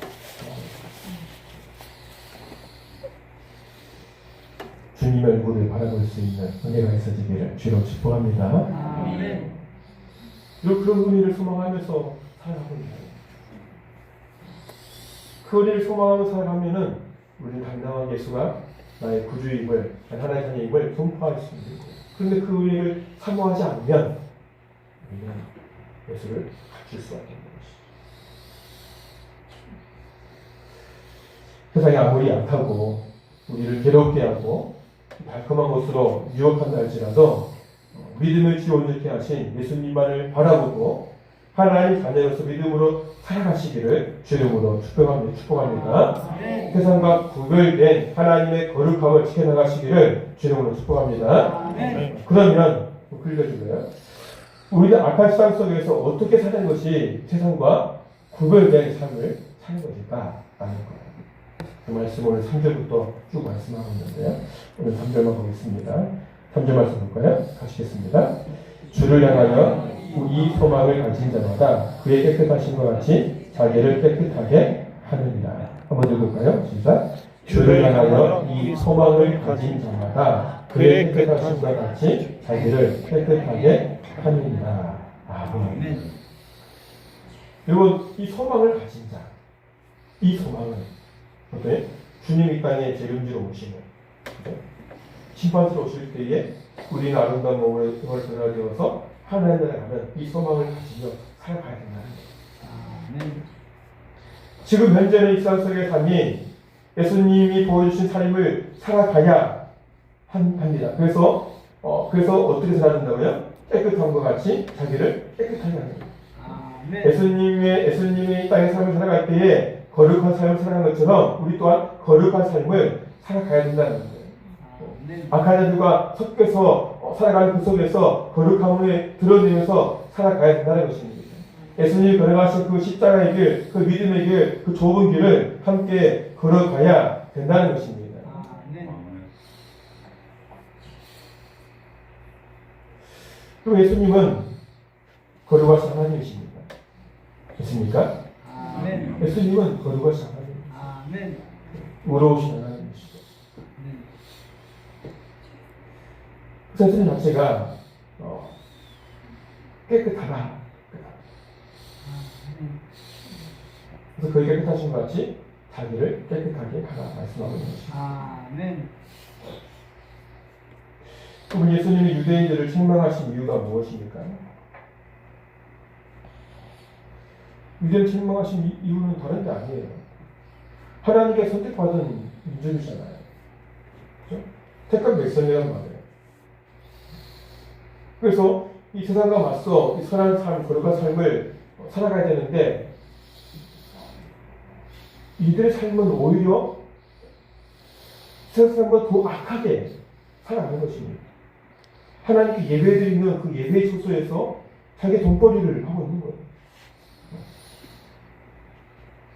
주님의 얼굴을 바라볼 수 있는 은혜가 있어지기를 주로 축복합니다. 그런 은혜를 소망하면서 살아가고 있어요. 그 은혜를 소망하면서 살아가면은 우리는 당당한 예수가 나의 구주임을, 하나의 자녀임을 선포할 수 있는 거예요. 그런데 그 은혜를 사모하지 않으면 우리는 예수를 갖출 수 없는 것이죠. 세상이 아무리 약하고 우리를 괴롭게 하고 달콤한 것으로 유혹한다 할지라도 믿음을 지원케 하신 예수님만을 바라보고 하나님 자녀로서 믿음으로 살아가시기를 주님으로 축복합니다. 세상과 구별된 하나님의 거룩함을 지켜나가시기를 주님으로 축복합니다. 그러면 긁어주고요. 우리는 악한 세상 속에서 어떻게 사는 것이 세상과 구별된 삶을 사는 것일까? 라는 거예요. 그 말씀 오늘 3절부터 쭉 말씀하고 있는데요. 오늘 3절만 보겠습니다. 3절 말씀 볼까요? 가시겠습니다. 주를 향하여 이 소망을 가진 자마다 그의 깨끗하심과 같이 자기를 깨끗하게 하느니라. 한번 읽어볼까요? 시작. 주를 향하여 이 소망을 가진 자마다 그의 깨끗하심과 같이 자기를 깨끗하게 하느니라. 아멘. 여러분, 이 소망을 가진 자, 이 소망은 어때? 주님 이 땅에 재림지로 오시면 심판으로 오실 때에 우리는 아름다운 몸을 변화되어서 하나님 나라에 가는 이 소망을 가지며 살아가야 된다는 거예요. 지금 현재는 이 세상 속의 삶이 예수님이 보여주신 삶을 살아가야 합니다. 그래서 어떻게 살아야 된다고요? 깨끗함과 같이 자기를 깨끗하게 하는 거예요. 예수님의 이 땅의 삶을 살아갈 때에 거룩한 삶을 살아가는 것처럼 우리 또한 거룩한 삶을 살아가야 된다는 거예요. 악한 자들과 섞여서 살아가는 그 속에서 거룩함을 드러내면서 살아가야 된다는 것입니다. 예수님이 걸어가신 그 십자가의 길, 그 믿음의 길, 그 좁은 길을 함께 걸어가야 된다는 것입니다. 그리고 예수님은 거룩하신 하나님이십니다. 됐습니까? 예수님은 거룩하신 하나님. 의로우신 하나님이시죠. 그 예수님 자체가 깨끗하다. 그래서 그의 깨끗하신 것 같이 자기를 깨끗하게 하라 말씀하고 있는 것입니다. 그럼 예수님이 유대인들을 책망하신 이유가 무엇입니까? 유대인을 책망하신 이유는 다른 데 아니에요. 하나님께 선택받은 민족이잖아요. 그렇죠? 택한 백성이란 말이에요. 그래서 이 세상과 맞서 이 선한 삶, 거룩한 삶을 살아가야 되는데 이들의 삶은 오히려 세상 사람보다 더 악하게 살아가는 것입니다. 하나님께 예배드리는 그 예배의 초소에서 자기 돈벌이를 하고 있는 거예요.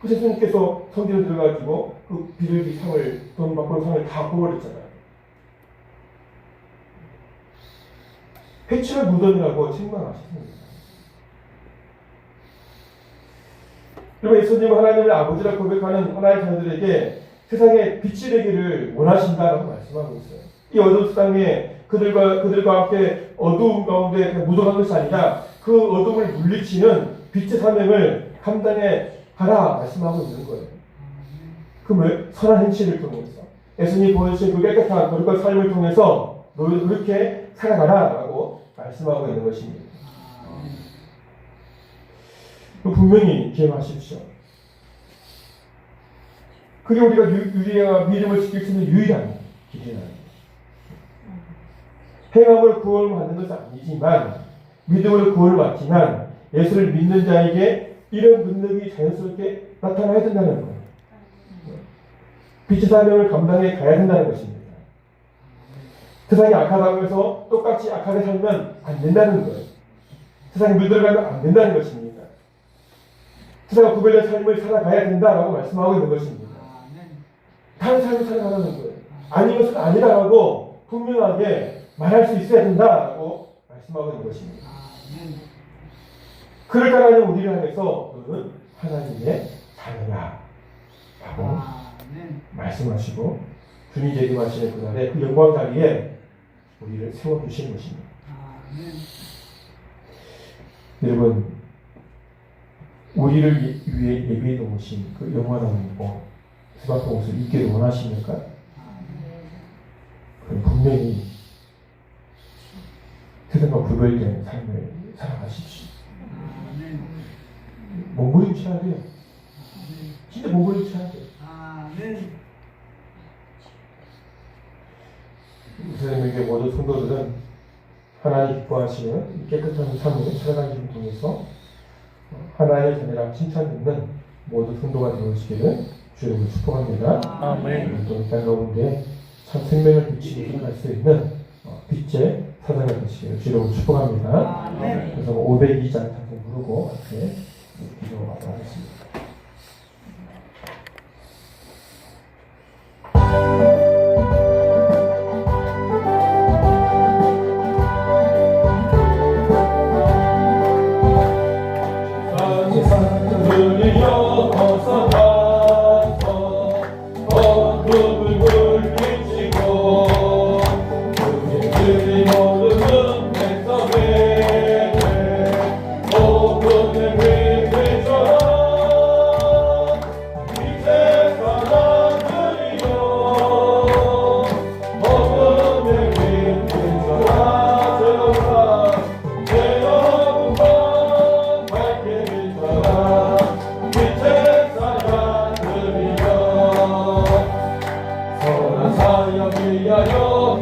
그래서 예수님께서 성전에 들어가지고 그 비둘기 상을, 돈 받고 상을 다 뽑아버렸잖아요. 회초의 무덤이라고 책망하셨습니다. 그리고 예수님은 하나님을 아버지라 고백하는 하나의 자녀들에게 세상에 빛이 되기를 원하신다라고 말씀하고 있어요. 이 어두운 세상에 그들과 함께 어두운 가운데 묻어간 것이 아니라 그 어둠을 물리치는 빛의 사명을 감당해 가라 말씀하고 있는 거예요. 그러면 선한 행실을 통해서 예수님이 보여주신 그 깨끗한 거룩한 삶을 통해서 너희도 그렇게 살아가라라고 말씀하고 있는 것입니다. 분명히 기억하십시오. 그게 우리가 유리와 믿음을 지킬 수 있는 유일한 길이라는 거예요. 행함으로 구원을 받는 것은 아니지만 믿음으로 구원을 받지만 예수를 믿는 자에게 이런 능력이 자연스럽게 나타나야 된다는 거예요. 빛의 사명을 감당해 가야 된다는 것입니다. 세상이 악하다고 해서 똑같이 악하게 살면 안 된다는 거예요. 세상에 물들어가면 안 된다는 것입니다. 세상과 구별된 삶을 살아가야 된다라고 말씀하고 있는 것입니다. 다른 삶을 살아가는 거예요. 아닌 것은 아니다라고 분명하게 말할 수 있어야 된다라고 말씀하고 있는 것입니다. 그를 따라하는 우리를 향해서 너는 하나님의 자녀야 라고 말씀하시고 주님 재림하시는 그날에 그 영광 자리에 우리를 세워주시는 것입니다. 여러분, 우리를 위해 예비해 놓으신 그 영원한 복, 수박한 곳을 있기를 원하십니까? 그럼 분명히 세상과 구별된 삶을 살아가십시오. 몸부림쳐야 돼요. 진짜 몸부림쳐야 돼요. 선생님에게 모든 성도들은 하나님 기뻐하시는 깨끗한 삶을 살아가기를 통해서 하나님의 자녀라 칭찬받는 모든 성도가 되어지기를 주님을 축복합니다. 아멘. 또 이 땅 가운데 참 생명을 비치고 살아갈 수 있는 빛의 사자가 되시기를 주님을 축복합니다. 그래서 502장 찬송 부르고 이렇게 기도하도록 하겠습니다.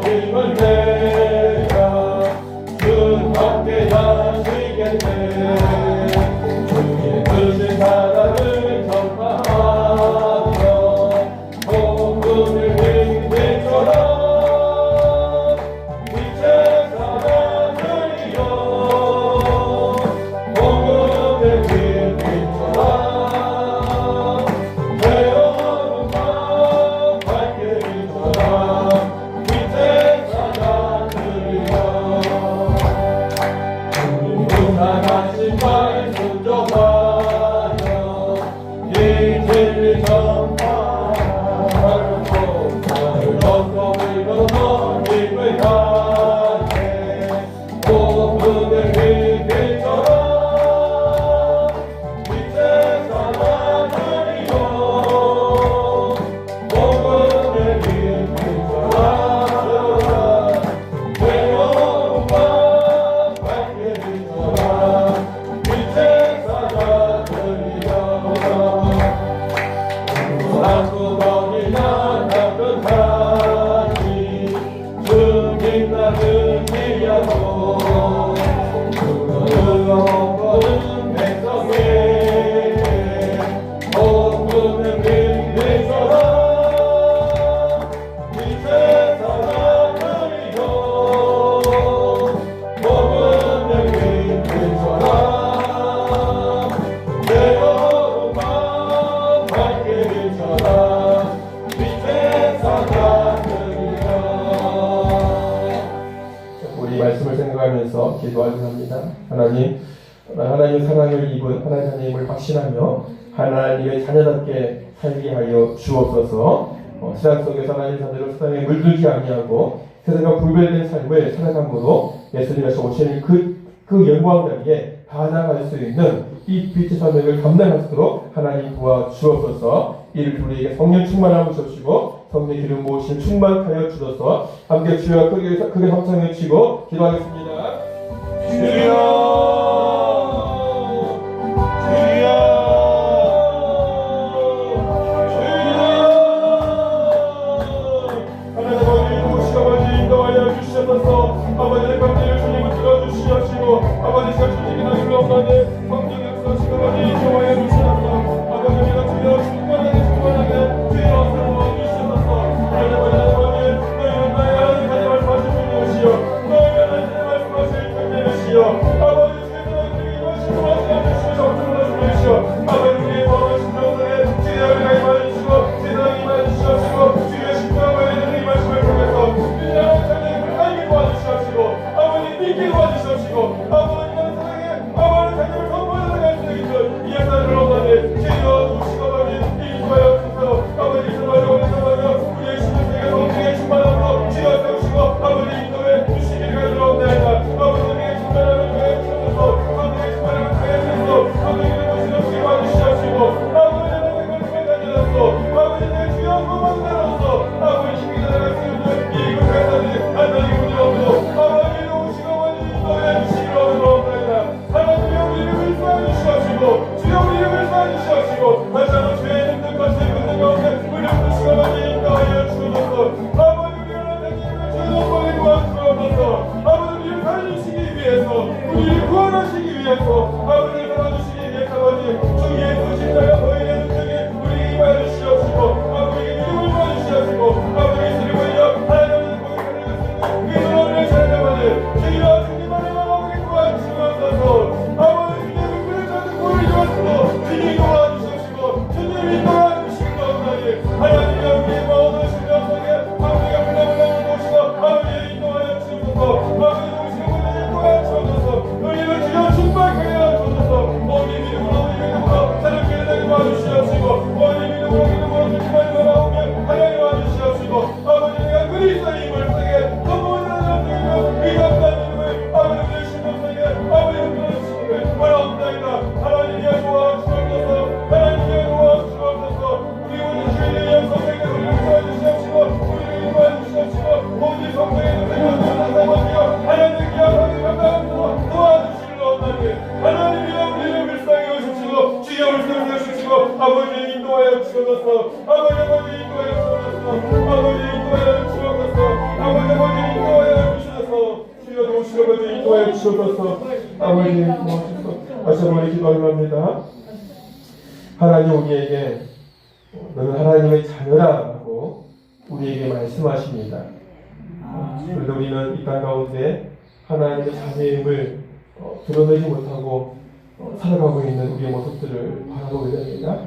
힘을 내라 주 함께 하시겠네 주의 크신 사랑을 전파하며 복음을 빛비춰라 빛의 사랑을이여 복음을 빛비춰라 내 얼음과 밝게 비춰라 빛의 사랑을이여 무상하신 말 순종하여 이 진리 전파하고 나를 얻고 이루어 힘을 다해 복음을 빛비춰라 빛의 사랑을이여 복음을 빛비춰라 내 영혼과 밝게 비춰라 빛의 사랑을이여 한구멍이나 따뜻하니 주님 나를 위하고 뜨거운 백성에게 복음을 빛비춰라 빛의 사랑을이여 복음을 빛비춰라 내 영혼과 밝게 비춰라 빛의 사랑을이여 우리 말씀을 생각하면서 기도하려 합니다. 하나님의 사랑을 입은 하나님을 확신하며 하나님의 자녀답게 살게 하여 주옵소서. 세상 속에서 하나님의 자녀로 세상에 물들지 아니하고 세상과 분별된 삶을 살아감으로 예수님께서 오시는 그 영광 자리에 가장할 수 있는 이 빛의 사명을 감당하도록 하나님 도와주옵소서. 이를 우리에게 성령 충만함을 주시고 성령 기름 부으심 충만하여 주셔서 함께 주여 크게 함성해 치고 기도하겠습니다. 주여 아버지의 관계를 주님은 들어주시옵시고 아버지가 주님이 나를 없나니 성령 역사시고 아버지 인정하여 주시옵소서. 아버지가 주여 충만하게 주여 세워 주시옵소서. 아버지 너희는 나의 하나님 말씀하실 분이시여 너희는 하나님의 말씀하실 분이시여 아버지 주여 너희들이 이것이 하지 않으시오 정중을 주시오 아버지 우리의 모든 심령들에 주여 우리가 임하시고 세상이 임하시옵시고 주의 십자가의 이 말씀을 통해서 인정한 자녀를 알게 도와주시옵시고 아버지 믿게 도와주시옵시고 아버지가 사랑해 아버지 자녀를 선포하는 갈수있는 예산을 얻어내 주여 주시고 아버지 인도하여 주소서. 아버지 정말로 우리 정말로 우리의 신앙생활 성령의 충만함으로 주여 세우시고 아버지 인도해 주시기를 들어옵나이다. 아버지 우리의 충만함을 통해 주소서. 성령의 충만함을 통해 주소서. 성령의 모시는 도와주시옵시고 아버지 나의 생각을 가져놨소 아버지 내 주여 구원자로서 아버지 힘이 나갈 수 있는 이 이곳까지 하나님 우리 없고 아버지 오시고 아버지 인도해 주시기를 원하옵나이다. 하나님의 우리 이름을 쌓아주시옵시고 주여 우리 이름을 쌓아주시옵시고 다시 한번 주의 힘든 것을 끊는 가운데 우리 부르시고 아버지 인도하여 주옵소서. 아버지 우리 하나님의 이름을 주여 보내 도와주옵소서. 아버지 우리를 살려주시기 위해서 우리를 구원하시기 위해서 아버지를 살아주시기 위해서 아버지 주 예수 십자가 보이는 능력에 우리 임하여 주시옵시고 아버지에게 믿음을 보여주시옵시고 아버지 주님을 위하여 하나님의 복을 믿음을 찾아가니 주여 주님만의 마음을 도와주시옵소서. 아버지 주님을 그릇하는 보이지 마시고 주님 도와주시옵시고 주님이 도와주시기 없나니 하나님의 우리의 모든 심령 속에 아버지가 불러불러 모시고 아버지의 인도하여 주옵소서. 아버지 오시고 우리를 도와주옵소서. 우리를 주여 충만하게 하여 주옵소서. 우리 믿음으로 우리 믿음으로 새롭게 되게 도와주시옵시고 우리 믿음으로 주님을 돌아오면 하나님 와주시옵시고 아버지 내가 그리스도임을 세게 선포하는 자들이며 위대한 이름을 아버지의 신명세계 아버지 흔들어주시기를 원하옵나이다. 하나님의 도와주옵소서. 하나님의 도와주옵소서. 우리 오늘 주의 영성에게 우리를 도와주시옵시고 우리를 도와주시옵시고 오직 성령의 능력을 나타내며 하나님의 기억하게 감당하면서 도와주시기를 원하니 하나님이여 우리를 불쌍히 오십시고 주여 불쌍히 오십시고 아버지 인도하여 주옵소서. 아버지 인도하여 주옵소서. 아버지 인도하여 주옵소서. 주시옵소서. 아버지 고맙소서. 다시 한번 기도합니다. 하나님 우리에게 너는 하나님의 자녀라고 우리에게 말씀하십니다. 그래도 우리는 이 땅 가운데 하나님의 자녀임을 드러내지 못하고 살아가고 있는 우리의 모습들을 바라보게 됩니다.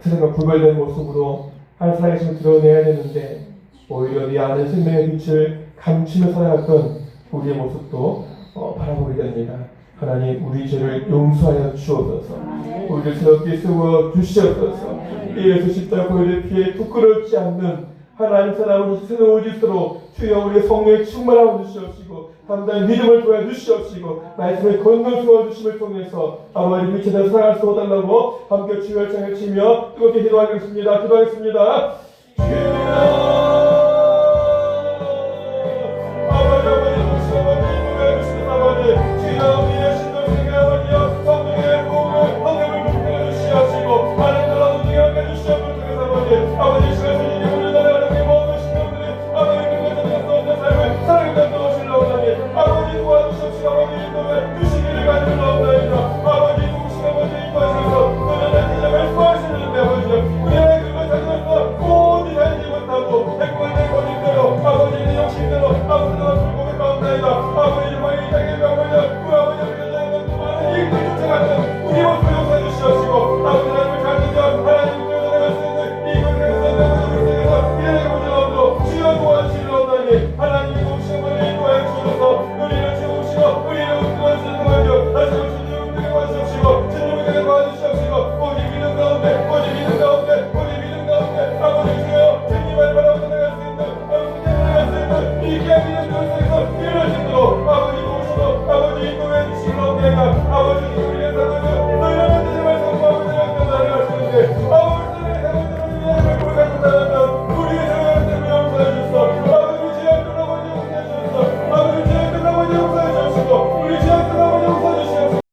세상과 불발된 모습으로 한 사람을 드러내야 되는데 오히려 네 안에 생명의 빛을 감추며 살아갔던 우리의 모습도 바라보게 됩니다. 하나님 우리 죄를 용서하여 주옵소서. 우리를 새롭게 세워 주시옵소서. 예수 십자가 보혈의 피에 부끄럽지 않는 하나님 사람으로 새로운 짓으로 주여 우리의 성령에 충만하여 주시옵시고 담대한 믿음을 도와주시옵시고 말씀을 건너주어 주심을 통해서 아버지 빛에서 살아갈 수 없달라고 함께 주여 열창을 치며 뜨겁게 기도하겠습니다. 기도하겠습니다. 주여 우리